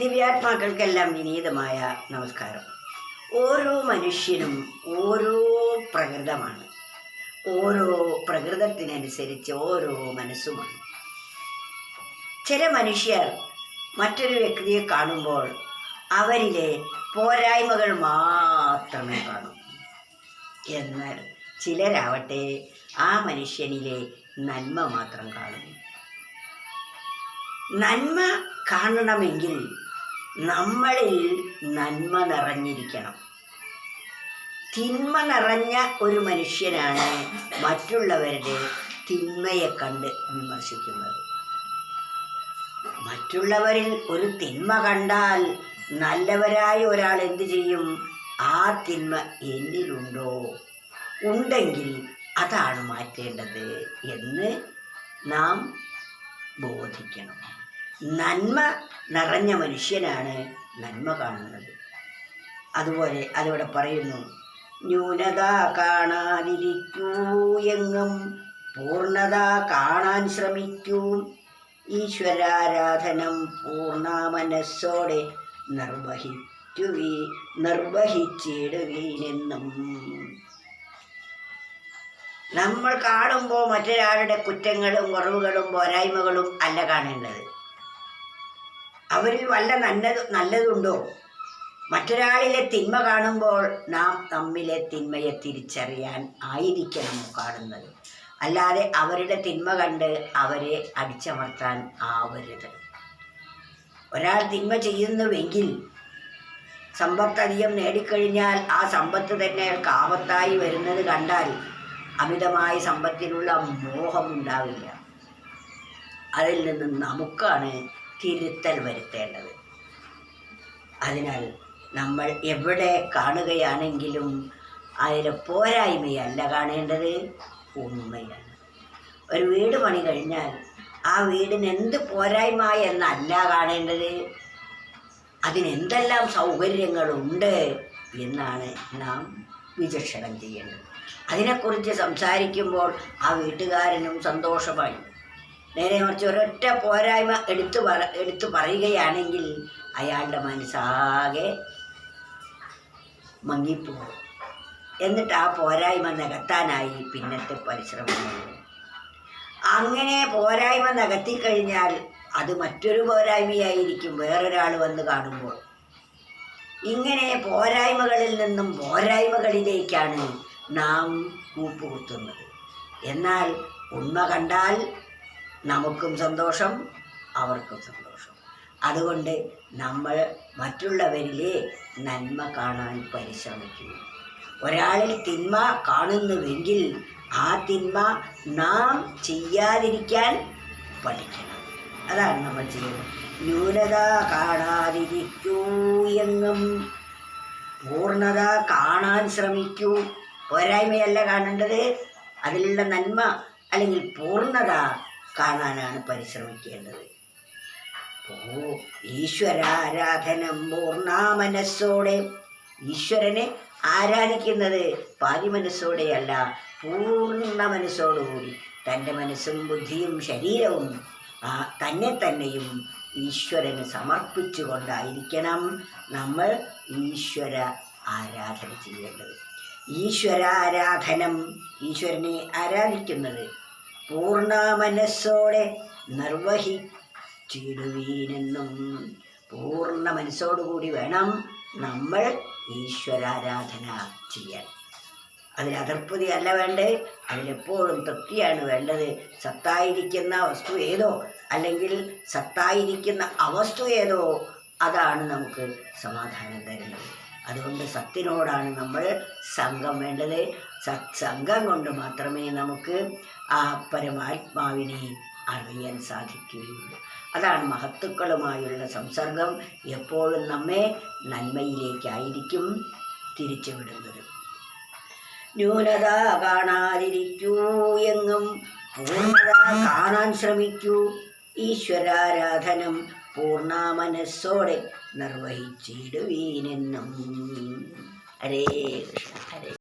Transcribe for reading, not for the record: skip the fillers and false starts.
ദിവ്യാത്മാക്കൾക്കെല്ലാം വിനീതമായ നമസ്കാരം. ഓരോ മനുഷ്യനും ഓരോ പ്രകൃതമാണ്. ഓരോ പ്രകൃതത്തിനനുസരിച്ച് ഓരോ മനസ്സുമാണ്. ചില മനുഷ്യർ മറ്റൊരു വ്യക്തിയെ കാണുമ്പോൾ അവരിലെ പോരായ്മകൾ മാത്രമേ കാണൂ. എന്നാൽ ചിലരാവട്ടെ ആ മനുഷ്യനിലെ നന്മ മാത്രം കാണുന്നു. നന്മ കാണണമെങ്കിൽ നമ്മളിൽ നന്മ നിറഞ്ഞിരിക്കണം. തിന്മ നിറഞ്ഞ ഒരു മനുഷ്യനാണ് മറ്റുള്ളവരുടെ തിന്മയെ കണ്ട് വിമർശിക്കുന്നത്. മറ്റുള്ളവരിൽ ഒരു തിന്മ കണ്ടാൽ നല്ലവരായ ഒരാൾ എന്തു ചെയ്യും? ആ തിന്മ എന്നിലുണ്ടോ, ഉണ്ടെങ്കിൽ അതാണ് മാറ്റേണ്ടത് എന്ന് നാം ബോധിക്കണം. നന്മ നിറഞ്ഞ മനുഷ്യനാണ് നന്മ കാണുന്നത്. അതുപോലെ അതിവിടെ പറയുന്നു, ന്യൂനത കാണാതിരിക്കൂ, എങ്ങും പൂർണ്ണത കാണാൻ ശ്രമിക്കൂ, ഈശ്വരാരാധനം പൂർണ്ണ മനസ്സോടെ നിർവഹിച്ചിടുവീനെന്നും. നമ്മൾ കാണുമ്പോൾ മറ്റൊരാളുടെ കുറ്റങ്ങളും കുറവുകളും പോരായ്മകളും അല്ല കാണേണ്ടത്. അവരിൽ വല്ല നല്ലതുണ്ടോ? മറ്റൊരാളിലെ തിന്മ കാണുമ്പോൾ നാം നമ്മിലെ തിന്മയെ തിരിച്ചറിയാൻ ആയിരിക്കണം കാണുന്നത്. അല്ലാതെ അവരുടെ തിന്മ കണ്ട് അവരെ അടിച്ചമർത്താൻ ആവരുത്. ഒരാൾ തിന്മ ചെയ്യുന്നുവെങ്കിൽ സമ്പത്ത് അധികം നേടിക്കഴിഞ്ഞാൽ ആ സമ്പത്ത് തന്നെ അയാൾക്ക് ആപത്തായി വരുന്നത് കണ്ടാൽ അമിതമായ സമ്പത്തിനുള്ള മോഹമുണ്ടാവില്ല. അതിൽ നിന്ന് നമുക്കാണ് തിരുത്തൽ വരുത്തേണ്ടത്. അതിനാൽ നമ്മൾ എവിടെ കാണുകയാണെങ്കിലും അതിലെ പോരായ്മയല്ല കാണേണ്ടത്, ഉണ്മയാണ്. ഒരു വീട് പണി കഴിഞ്ഞാൽ ആ വീടിന് എന്ത് പോരായ്മ എന്നല്ല കാണേണ്ടത്, അതിനെന്തെല്ലാം സൗകര്യങ്ങളുണ്ട് എന്നാണ് നാം വിചക്ഷണം ചെയ്യേണ്ടത്. അതിനെക്കുറിച്ച് സംസാരിക്കുമ്പോൾ ആ വീട്ടുകാരനും സന്തോഷമായി. നേരെ മറിച്ച് ഒരൊറ്റ പോരായ്മ എടുത്തു പറയുകയാണെങ്കിൽ അയാളുടെ മനസ്സാകെ മങ്ങിപ്പോകും. എന്നിട്ട് ആ പോരായ്മ നികത്താനായി പിന്നത്തെ പരിശ്രമങ്ങൾ. അങ്ങനെ പോരായ്മ നികത്തിക്കഴിഞ്ഞാൽ അത് മറ്റൊരു പോരായ്മയായിരിക്കും വേറൊരാൾ വന്ന് കാണുമ്പോൾ. ഇങ്ങനെ പോരായ്മകളിൽ നിന്നും പോരായ്മകളിലേക്കാണ് നാം കൂപ്പുകുത്തുന്നത്. എന്നാൽ ഉണ്മ കണ്ടാൽ നമുക്കും സന്തോഷം, അവർക്കും സന്തോഷം. അതുകൊണ്ട് നമ്മൾ മറ്റുള്ളവരിലെ നന്മ കാണാൻ പരിശ്രമിക്കുന്നു. ഒരാളിൽ തിന്മ കാണുന്നുവെങ്കിൽ ആ തിന്മ നാം ചെയ്യാതിരിക്കാൻ പഠിക്കണം. അതാണ് നമ്മൾ ചെയ്യുന്നത്. ന്യൂനത കാണാതിരിക്കൂ, എങ്ങും പൂർണ്ണത കാണാൻ ശ്രമിക്കൂ. പോരായ്മയല്ല കാണേണ്ടത്, അതിലുള്ള നന്മ അല്ലെങ്കിൽ പൂർണ്ണത കാണാനാണ് പരിശ്രമിക്കേണ്ടത്. ഈശ്വരാരാധനം പൂർണ്ണ മനസ്സോടെ. ഈശ്വരനെ ആരാധിക്കുന്നത് പാതി മനസ്സോടെയല്ല, പൂർണ്ണ മനസ്സോടുകൂടി. തൻ്റെ മനസ്സും ബുദ്ധിയും ശരീരവും തന്നെയും ഈശ്വരന് സമർപ്പിച്ചുകൊണ്ടായിരിക്കണം നമ്മൾ ഈശ്വര ആരാധന ചെയ്യേണ്ടത്. ഈശ്വരാരാധനം, ഈശ്വരനെ ആരാധിക്കുന്നത് പൂർണ്ണ മനസ്സോടെ നിർവഹിച്ചിടുവീനെന്നും. പൂർണ്ണ മനസ്സോടുകൂടി വേണം നമ്മൾ ഈശ്വരാരാധന ചെയ്യാൻ. അതിൽ അതൃപ്തി അല്ല വേണ്ടത്, അതിലെപ്പോഴും തൃപ്തിയാണ് വേണ്ടത്. സത്തായിരിക്കുന്ന വസ്തു ഏതോ അല്ലെങ്കിൽ സത്തായിരിക്കുന്ന അവസ്തു ഏതോ അതാണ് നമുക്ക് സമാധാനം തരുന്നത്. അതുകൊണ്ട് സത്തിനോടാണ് നമ്മൾ സംഘം വേണ്ടത്. സത്സംഗം കൊണ്ട് മാത്രമേ നമുക്ക് ആ പരമാത്മാവിനെ അറിയാൻ സാധിക്കുകയുള്ളൂ. അതാണ് മഹത്തുക്കളുമായുള്ള സംസർഗം എപ്പോഴും നമ്മെ നന്മയിലേക്കായിരിക്കും തിരിച്ചുവിടുന്നത്. ന്യൂനത കാണാതിരിക്കൂ, എങ്ങും പൂർണ്ണത കാണാൻ ശ്രമിക്കൂ, ഈശ്വരാരാധനം പൂർണ്ണ മനസ്സോടെ നിർവഹിച്ചിടുവീനെന്നും. ഹരേ കൃഷ്ണ. ഹരേ